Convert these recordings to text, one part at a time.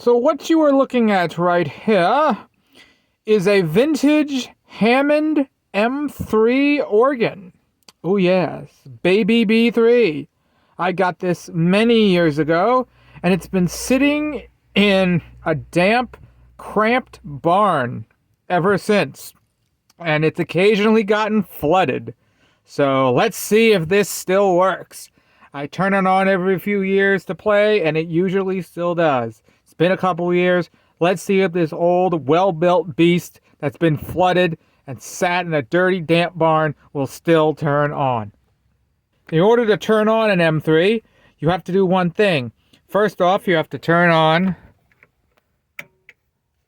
So what you are looking at right here is a vintage Hammond M3 organ. Oh yes, baby B3. I got this many years ago, and it's been sitting in a damp, cramped barn ever since. And it's occasionally gotten flooded. So let's see if this still works. I turn it on every few years to play, and it usually still does. It's been a couple years. Let's see if this old, well-built beast that's been flooded and sat in a dirty, damp barn will still turn on. In order to turn on an M3, you have to do one thing. First off, you have to turn on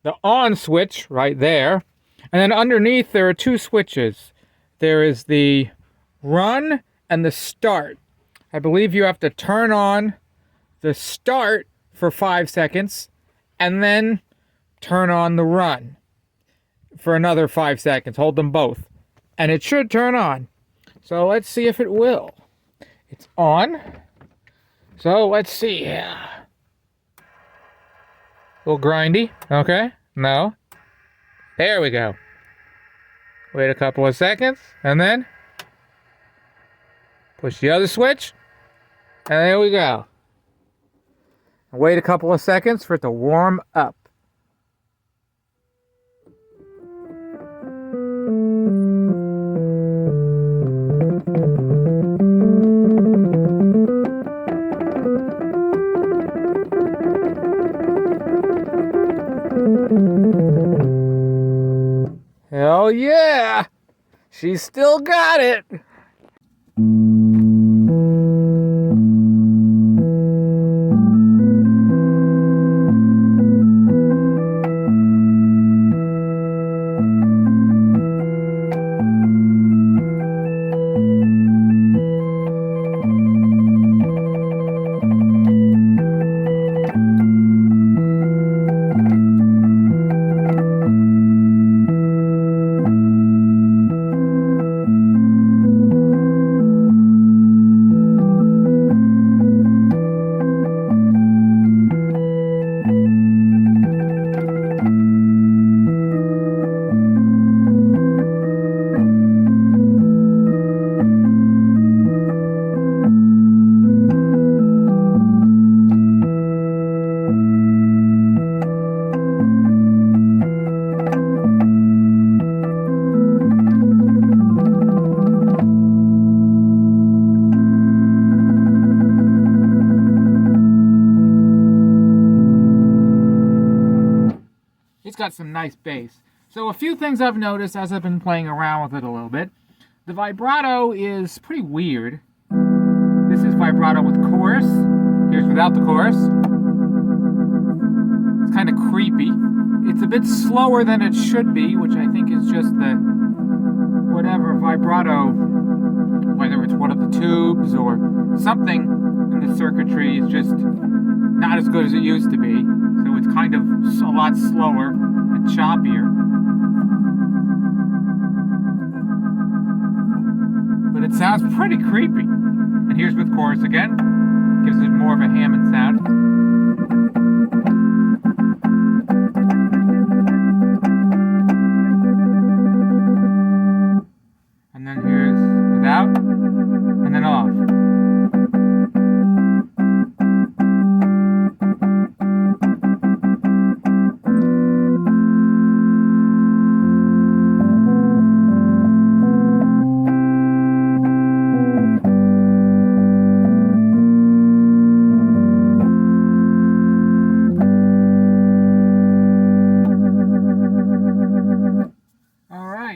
the on switch right there. And then underneath, there are two switches. There is the run and the start. I believe you have to turn on the start for 5 seconds and then turn on the run for another 5 seconds. Hold them both. And it should turn on. So let's see if it will. It's on. So let's see here. A little grindy. Okay. No. There we go. Wait a couple of seconds and then push the other switch. And there we go. Wait a couple of seconds for it to warm up. Hell yeah! She's still got it! It's got some nice bass. So a few things I've noticed as I've been playing around with it a little bit. The vibrato is pretty weird. This is vibrato with chorus. Here's without the chorus. It's kind of creepy. It's a bit slower than it should be, which I think is just the whatever vibrato, whether it's one of the tubes or something in the circuitry is just not as good as it used to be. So it's kind of a lot slower and choppier. But it sounds pretty creepy. And here's with chorus again. Gives it more of a Hammond sound. And then here's without, and then off.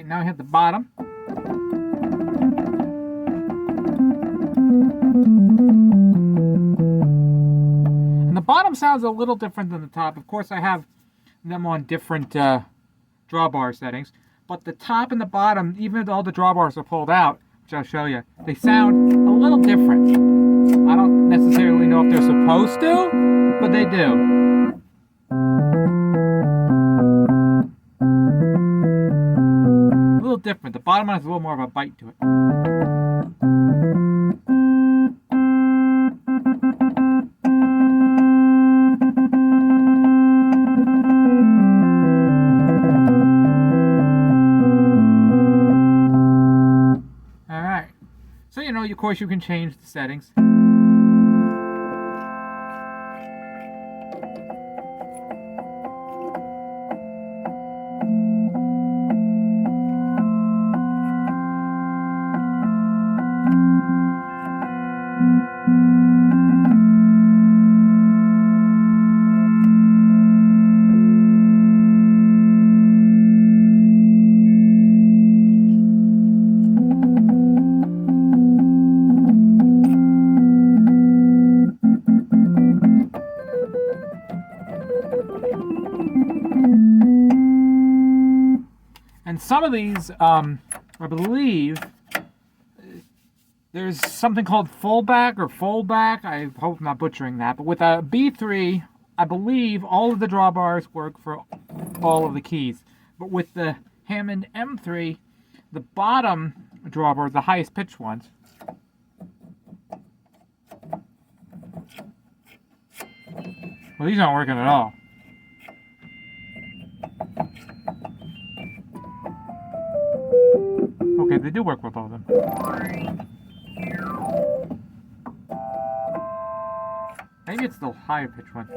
Now I hit the bottom. And the bottom sounds a little different than the top. Of course, I have them on different drawbar settings. But the top and the bottom, even though all the drawbars are pulled out, which I'll show you, they sound a little different. I don't necessarily know if they're supposed to, but they do. Different. The bottom one has a little more of a bite to it. of course, you can change the settings. And some of these, I believe, there's something called fullback or foldback. I hope I'm not butchering that. But with a B3, I believe all of the drawbars work for all of the keys. But with the Hammond M3, the bottom drawbar, the highest pitched ones, well, these aren't working at all. Okay, they do work with all of them. Maybe it's the higher pitch one.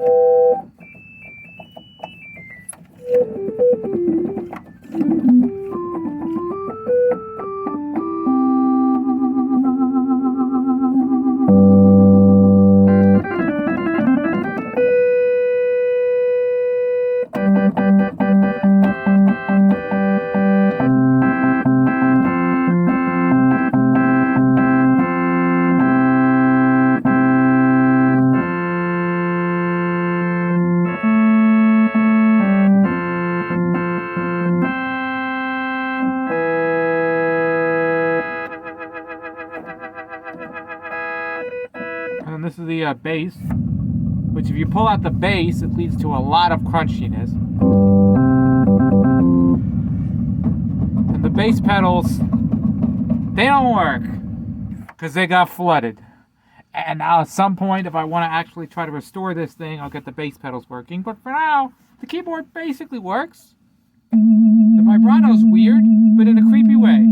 And this is the bass, which if you pull out the bass, it leads to a lot of crunchiness. And the bass pedals, they don't work because they got flooded. And now at some point, if I want to actually try to restore this thing, I'll get the bass pedals working. But for now, the keyboard basically works. The vibrato's weird, but in a creepy way.